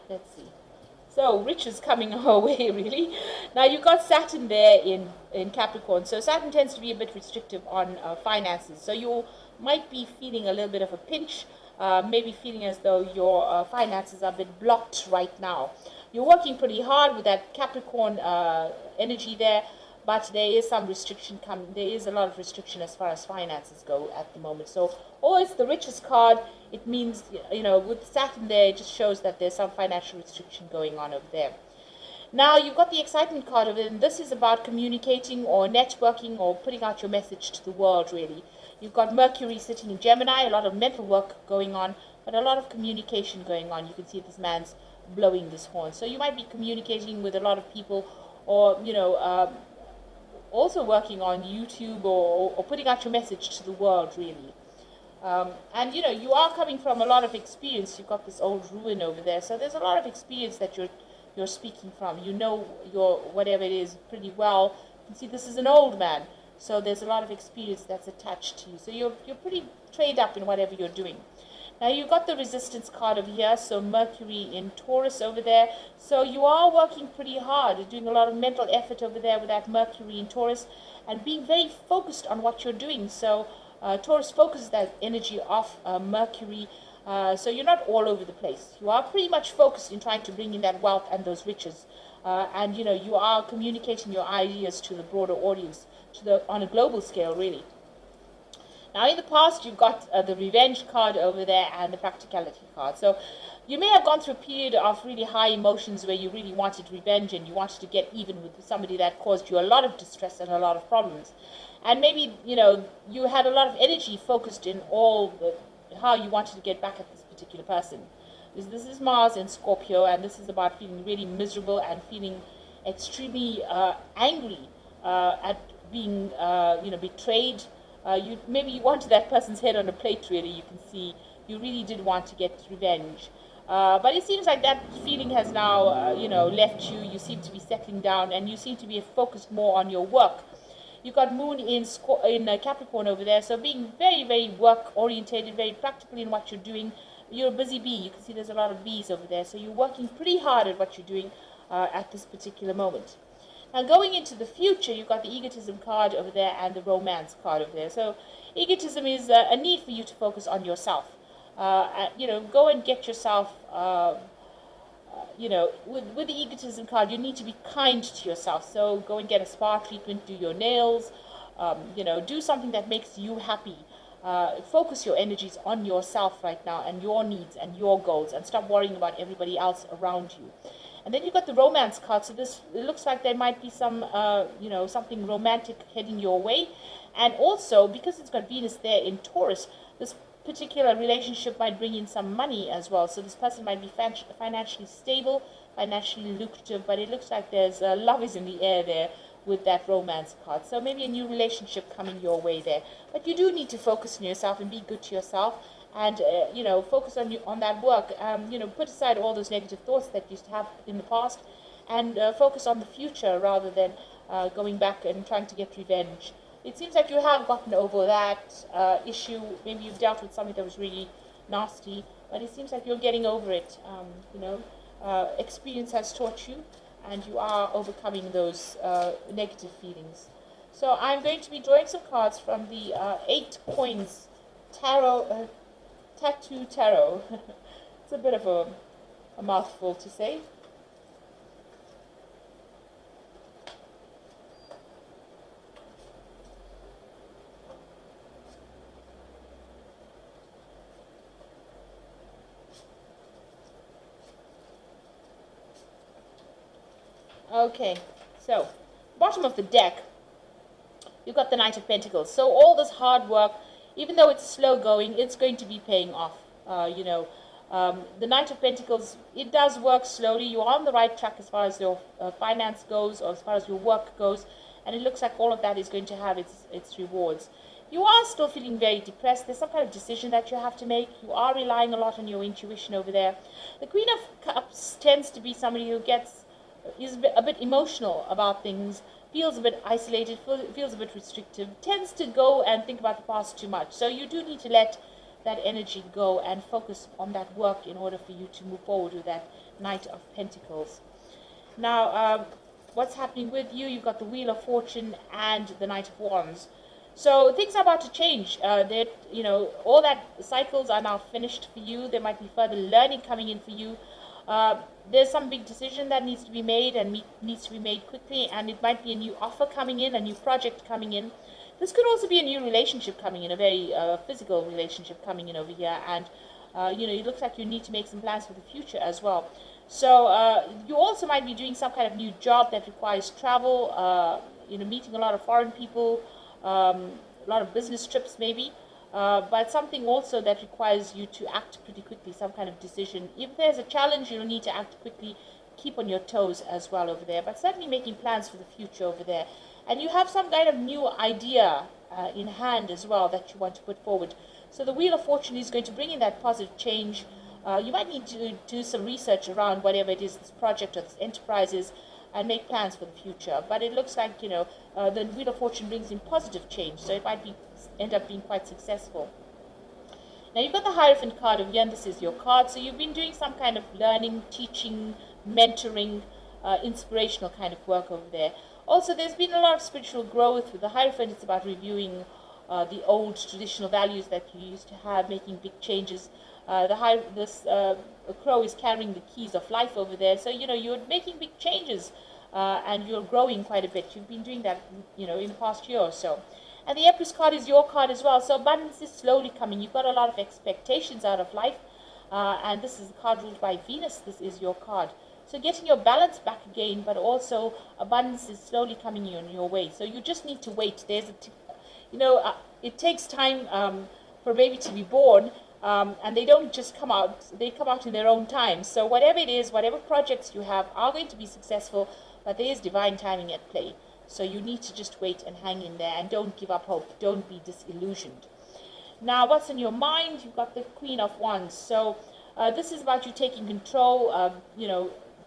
Let's see. So rich is coming our way, really. Now you've got Saturn there in Capricorn. So Saturn tends to be a bit restrictive on finances. So you might be feeling a little bit of a pinch, maybe feeling as though your finances are a bit blocked right now. You're working pretty hard with that Capricorn energy there, but there is some restriction coming. There is a lot of restriction as far as finances go at the moment. So, always the richest card, it means, with Saturn there, it just shows that there's some financial restriction going on over there. Now, you've got the excitement card of it, and this is about communicating or networking or putting out your message to the world, really. You've got Mercury sitting in Gemini, a lot of mental work going on, but a lot of communication going on. You can see this man's blowing this horn. So you might be communicating with a lot of people, or, also working on YouTube, or putting out your message to the world, really. And you are coming from a lot of experience. You've got this old ruin over there, so there's a lot of experience that you're speaking from. You know your whatever it is pretty well. You can see this is an old man, so there's a lot of experience that's attached to you. So you're pretty trained up in whatever you're doing. Now you've got the resistance card over here, so Mercury in Taurus over there. So you are working pretty hard. You're doing a lot of mental effort over there with that Mercury in Taurus and being very focused on what you're doing. So Taurus focuses that energy off Mercury. So you're not all over the place. You are pretty much focused in trying to bring in that wealth and those riches. And you are communicating your ideas to the broader audience, on a global scale, really. Now, in the past, you've got the revenge card over there and the practicality card. So you may have gone through a period of really high emotions where you really wanted revenge and you wanted to get even with somebody that caused you a lot of distress and a lot of problems. And maybe, you had a lot of energy focused in how you wanted to get back at this particular person. This is Mars in Scorpio, and this is about feeling really miserable and feeling extremely angry at being, betrayed. Maybe you wanted that person's head on a plate, really. You can see you really did want to get revenge. But it seems like that feeling has now, left you. You seem to be settling down, and you seem to be focused more on your work. You've got Moon in Capricorn over there, so being very, very work-orientated, very practical in what you're doing. You're a busy bee. You can see there's a lot of bees over there, so you're working pretty hard at what you're doing at this particular moment. Now, going into the future, you've got the egotism card over there and the romance card over there. So egotism is a need for you to focus on yourself. Go and get yourself, with the egotism card, you need to be kind to yourself. So go and get a spa treatment, do your nails, do something that makes you happy. Focus your energies on yourself right now and your needs and your goals, and stop worrying about everybody else around you. And then you've got the romance card. So it looks like there might be some, something romantic heading your way. And also, because it's got Venus there in Taurus, this particular relationship might bring in some money as well. So this person might be financially stable, financially lucrative, but it looks like there's love is in the air there with that romance card. So maybe a new relationship coming your way there. But you do need to focus on yourself and be good to yourself, and focus on that work. Put aside all those negative thoughts that you used to have in the past, and focus on the future rather than going back and trying to get revenge. It seems like you have gotten over that issue. Maybe you've dealt with something that was really nasty, but it seems like you're getting over it. Experience has taught you, and you are overcoming those negative feelings. So I'm going to be drawing some cards from the 8 Coins Tarot. Tattoo Tarot. It's a bit of a mouthful to say. Okay, so bottom of the deck, you've got the Knight of Pentacles. So all this hard work, even though it's slow going, it's going to be paying off. The Knight of Pentacles, it does work slowly. You're on the right track as far as your finance goes, or as far as your work goes, and it looks like all of that is going to have its rewards. You are still feeling very depressed. There's some kind of decision that you have to make. You are relying a lot on your intuition over there. The Queen of Cups tends to be somebody who is a bit emotional about things, feels a bit isolated, feels a bit restrictive, tends to go and think about the past too much. So you do need to let that energy go and focus on that work in order for you to move forward with that Knight of Pentacles. Now, what's happening with you? You've got the Wheel of Fortune and the Knight of Wands. So things are about to change. All that cycles are now finished for you. There might be further learning coming in for you. There's some big decision that needs to be made and needs to be made quickly, and it might be a new offer coming in, a new project coming in. This could also be a new relationship coming in, a very physical relationship coming in over here, and it looks like you need to make some plans for the future as well. So you also might be doing some kind of new job that requires travel, meeting a lot of foreign people, a lot of business trips maybe, but something also that requires you to act pretty quickly, some kind of decision. If there's a challenge, you'll need to act quickly, keep on your toes as well over there, but certainly making plans for the future over there. And you have some kind of new idea in hand as well that you want to put forward. So the Wheel of Fortune is going to bring in that positive change. You might need to do some research around whatever it is this project or this enterprise is, and make plans for the future. But it looks like, the Wheel of Fortune brings in positive change, so it might end up being quite successful. Now you've got the Hierophant card over here, and this is your card. So you've been doing some kind of learning, teaching, mentoring, inspirational kind of work over there. Also, there's been a lot of spiritual growth. With the Hierophant, it's about reviewing the old traditional values that you used to have, making big changes. The crow is carrying the keys of life over there. So, you're making big changes and you're growing quite a bit. You've been doing that, in the past year or so. And the Empress card is your card as well. So abundance is slowly coming. You've got a lot of expectations out of life. And this is the card ruled by Venus. This is your card. So getting your balance back again, but also abundance is slowly coming in your way. So you just need to wait. It takes time for a baby to be born. And they don't just come out, they come out in their own time. So whatever it is, whatever projects you have are going to be successful, but there is divine timing at play. So you need to just wait and hang in there and don't give up hope. Don't be disillusioned. Now, what's in your mind? You've got the Queen of Wands. So this is about you taking control,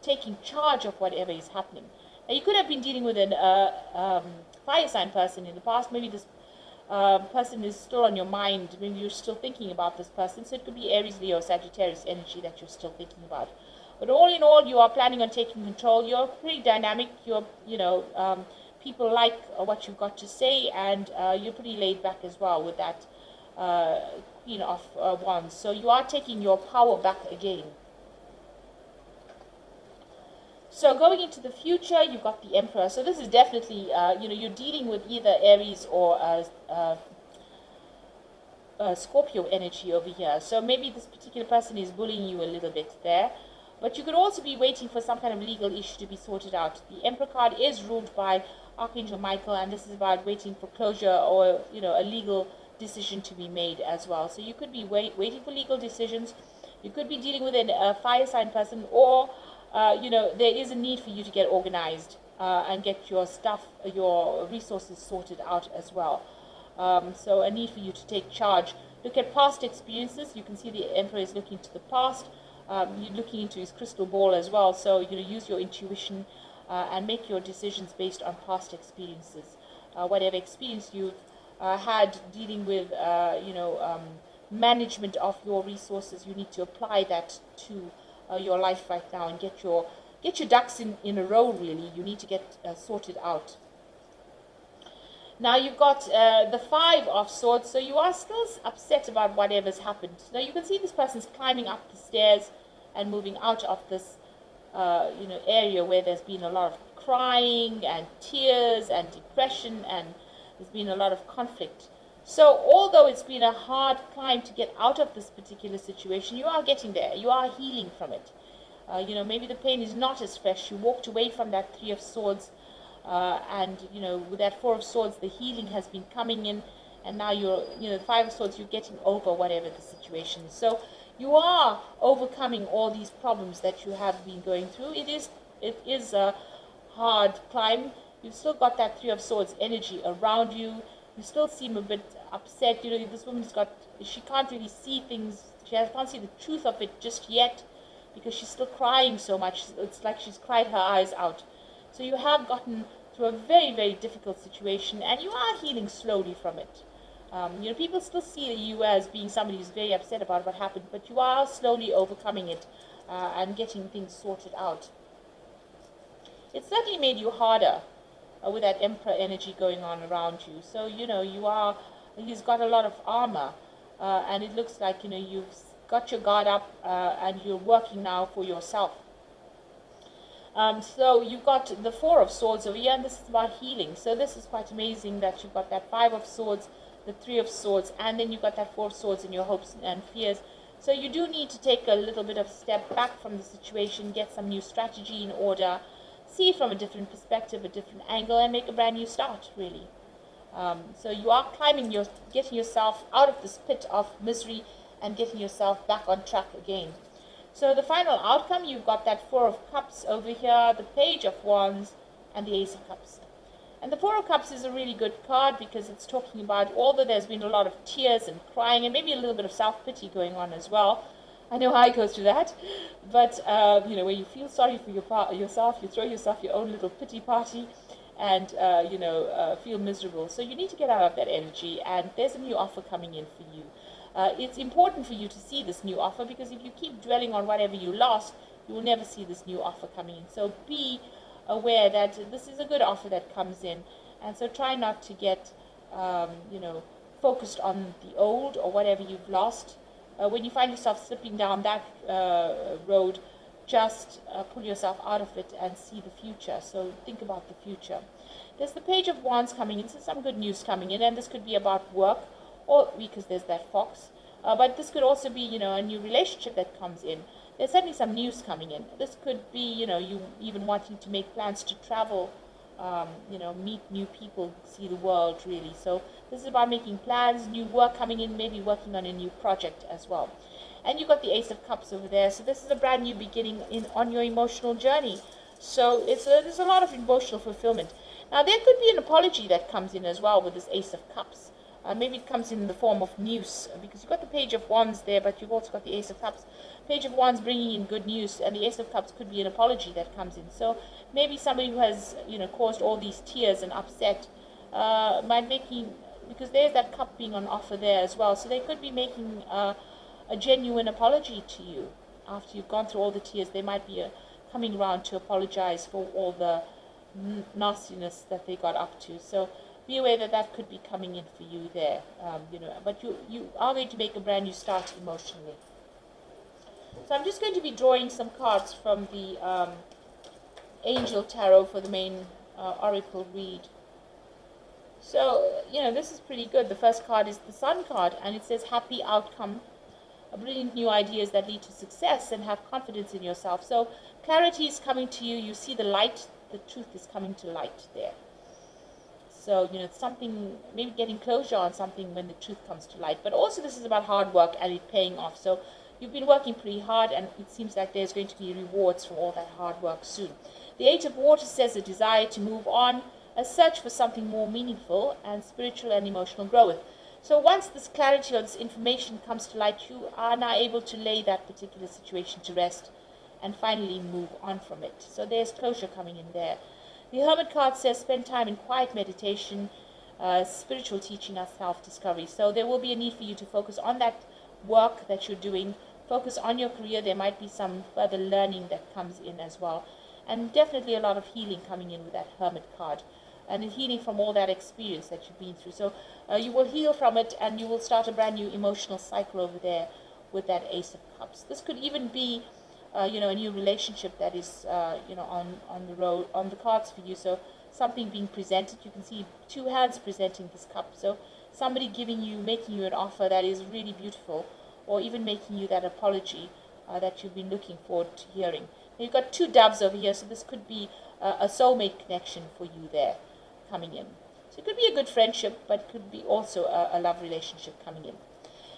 taking charge of whatever is happening. Now, you could have been dealing with a fire sign person in the past. Maybe this person is still on your mind. Maybe you're still thinking about this person. So it could be Aries, Leo, Sagittarius energy that you're still thinking about. But all in all, you are planning on taking control. You're pretty dynamic. People like what you've got to say, and you're pretty laid back as well with that Queen of Wands. So you are taking your power back again. So going into the future, you've got the Emperor. So this is definitely, you're dealing with either Aries or Scorpio energy over here. So maybe this particular person is bullying you a little bit there. But you could also be waiting for some kind of legal issue to be sorted out. The Emperor card is ruled by Archangel Michael, and this is about waiting for closure or, a legal decision to be made as well. So you could be waiting for legal decisions. You could be dealing with a fire sign person, or there is a need for you to get organized and get your stuff, your resources sorted out as well. So a need for you to take charge. Look at past experiences. You can see the Emperor is looking to the past. You're looking into his crystal ball as well. So use your intuition and make your decisions based on past experiences. Whatever experience you've had dealing with, management of your resources, you need to apply that to your life right now and get your ducks in a row. Really, you need to get sorted out. Now you've got the Five of Swords, so you are still upset about whatever's happened. Now you can see this person's climbing up the stairs and moving out of this area where there's been a lot of crying and tears and depression, and there's been a lot of conflict. So although it's been a hard climb to get out of this particular situation, you are getting there. You are healing from it. Maybe the pain is not as fresh. You walked away from that Three of Swords, and with that Four of Swords, the healing has been coming in, and now the Five of Swords, you're getting over whatever the situation is. So you are overcoming all these problems that you have been going through. It is a hard climb. You've still got that Three of Swords energy around you. You still seem a bit upset. This woman's she can't really see things. She can't see the truth of it just yet because she's still crying so much. It's like she's cried her eyes out. So you have gotten through a very, very difficult situation, and you are healing slowly from it. People still see you as being somebody who's very upset about what happened, but you are slowly overcoming it and getting things sorted out. It certainly made you harder with that Emperor energy going on around you. So, he's got a lot of armor, and it looks like, you've got your guard up and you're working now for yourself. So you've got the Four of Swords over here, and this is about healing. So this is quite amazing that you've got that Five of Swords, the Three of Swords, and then you've got that Four of Swords in your hopes and fears. So you do need to take a little bit of step back from the situation, get some new strategy in order, see it from a different perspective, a different angle, and make a brand new start, really. So you are getting yourself out of this pit of misery and getting yourself back on track again. So the final outcome, you've got that Four of Cups over here, the Page of Wands, and the Ace of Cups. And the Four of Cups is a really good card because it's talking about, although there's been a lot of tears and crying and maybe a little bit of self-pity going on as well. I know I go through that. But, where you feel sorry for yourself, you throw yourself your own little pity party and, feel miserable. So you need to get out of that energy, and there's a new offer coming in for you. It's important for you to see this new offer, because if you keep dwelling on whatever you lost, you will never see this new offer coming in. So be aware that this is a good offer that comes in, and so try not to get focused on the old or whatever you've lost. When you find yourself slipping down that road, just pull yourself out of it and see the future. So think about the future. There's the Page of Wands coming in, so some good news coming in, and this could be about work, or because there's that fox, but this could also be, a new relationship that comes in. There's certainly some news coming in. This could be, you even wanting to make plans to travel, meet new people, see the world, really. So this is about making plans, new work coming in, maybe working on a new project as well. And you've got the Ace of Cups over there. So this is a brand new beginning on your emotional journey. So there's a lot of emotional fulfillment. Now, there could be an apology that comes in as well with this Ace of Cups. Maybe it comes in the form of news, because you've got the Page of Wands there, but you've also got the Ace of Cups. Page of Wands bringing in good news, and the Ace of Cups could be an apology that comes in. So maybe somebody who has, caused all these tears and upset, because there's that cup being on offer there as well. So they could be making a genuine apology to you after you've gone through all the tears. They might be coming around to apologize for all the nastiness that they got up to. So be aware that could be coming in for you there, but you are going to make a brand new start emotionally. So I'm just going to be drawing some cards from the Angel Tarot for the main Oracle read. So, this is pretty good. The first card is the Sun card, and it says happy outcome, brilliant new ideas that lead to success, and have confidence in yourself. So clarity is coming to you. You see the light, the truth is coming to light there. So, something, maybe getting closure on something when the truth comes to light. But also this is about hard work and it paying off. So you've been working pretty hard, and it seems like there's going to be rewards for all that hard work soon. The Eight of Water says a desire to move on, a search for something more meaningful, and spiritual and emotional growth. So once this clarity or this information comes to light, you are now able to lay that particular situation to rest and finally move on from it. So there's closure coming in there. The Hermit card says spend time in quiet meditation, spiritual teaching, and self-discovery. So there will be a need for you to focus on that work that you're doing, focus on your career. There might be some further learning that comes in as well. And definitely a lot of healing coming in with that Hermit card. And healing from all that experience that you've been through. So you will heal from it, and you will start a brand new emotional cycle over there with that Ace of Cups. This could even be a new relationship that is, on the road, on the cards for you. So something being presented. You can see two hands presenting this cup. So somebody making you an offer that is really beautiful, or even making you that apology that you've been looking forward to hearing. Now, you've got two doves over here, so this could be a soulmate connection for you there coming in. So it could be a good friendship, but it could be also a love relationship coming in.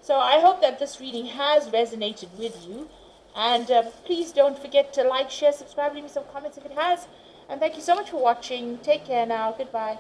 So I hope that this reading has resonated with you. And please don't forget to like, share, subscribe, leave me some comments if it has. And thank you so much for watching. Take care now. Goodbye.